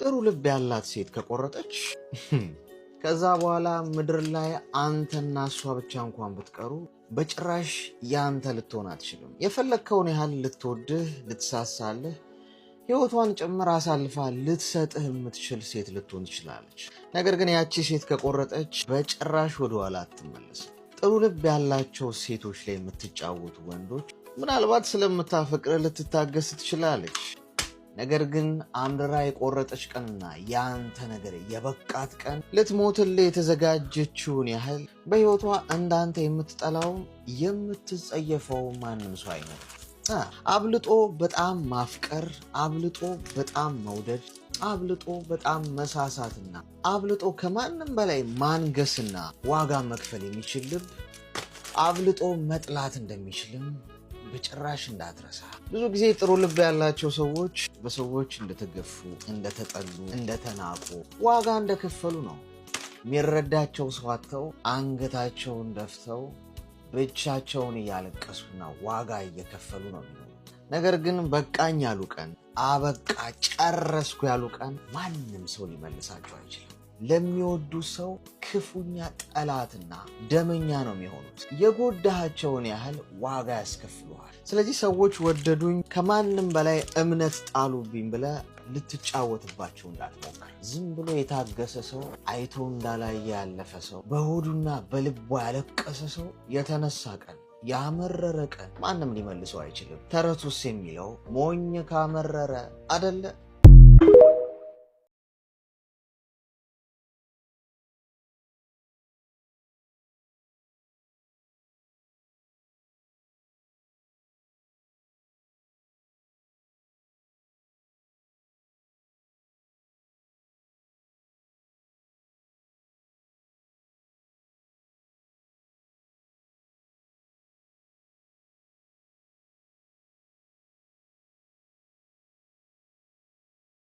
ጥሩ ልብ ያላት ሴት ከቆረጠች ከዛ በኋላ ምድር ላይ አንተና እሷ ብቻ እንኳን ብትቀሩ በጭራሽ ያንተ ልትሆን አትችልም። የፈለከውን ያህል ልትወድህ ልትሳሳልህ ህይወቷን ጭምር አሳልፋ ልትሰጥህ የምትችል ሴት ልትሆን ትችላለች። ነገር ግን ያቺ ሴት ከቆረጠች በጭራሽ ወደ ኋላ አትመለስም። ጥሩ ልብ ያላቸው ሴቶች ላይ የምትጫወቱ ወንዶች ምናልባት ስለምታፈቅር ልትታገስ ትችላለች። ነገር ግን አምድራ የቆረጠች ቀንና ያንተ ነገር የበቃት ቀን ልትሞትልህ የተዘጋጀችውን ያህል በህይወቷ እንዳንተ የምትጠላው የምትጸየፈው ማንም ሰው አይኖርም። አብልጦ በጣም ማፍቀር፣ አብልጦ በጣም መውደድ፣ አብልጦ በጣም መሳሳትና አብልጦ ከማንም በላይ ማንገስና ዋጋ መክፈል የሚችል ልብ አብልጦ መጥላት እንደሚችልም በጭራሽ እንዳትረሳ። ብዙ ጊዜ ጥሩ ልብ ያላቸው ሰዎች በሰዎች እንደተገፉ፣ እንደተጠሉ፣ እንደተናቁ ዋጋ እንደከፈሉ ነው። የሚረዳቸው ሰው አጥተው አንገታቸውን ደፍተው ብቻቸውን እያለቀሱና ዋጋ እየከፈሉ ነው የሚኖሩት። ነገር ግን በቃኝ ያሉ ቀን፣ አበቃ ጨረስኩ ያሉ ቀን ማንም ሰው ሊመልሳቸው አይችልም። ለሚወዱ ሰው ክፉኛ ጠላትና ደመኛ ነው የሚሆኑት። የጎዳሃቸውን ያህል ዋጋ ያስከፍሉሃል። ስለዚህ ሰዎች ወደዱኝ ከማንም በላይ እምነት ጣሉብኝ ብለህ ልትጫወትባቸው እንዳትሞክር። ዝም ብሎ የታገሰ ሰው፣ አይቶ እንዳላየ ያለፈ ሰው፣ በሆዱና በልቡ ያለቀሰ ሰው የተነሳ ቀን፣ ያመረረ ቀን ማንም ሊመልሰው አይችልም። ተረቱስ የሚለው ሞኝ ካመረረ አደለ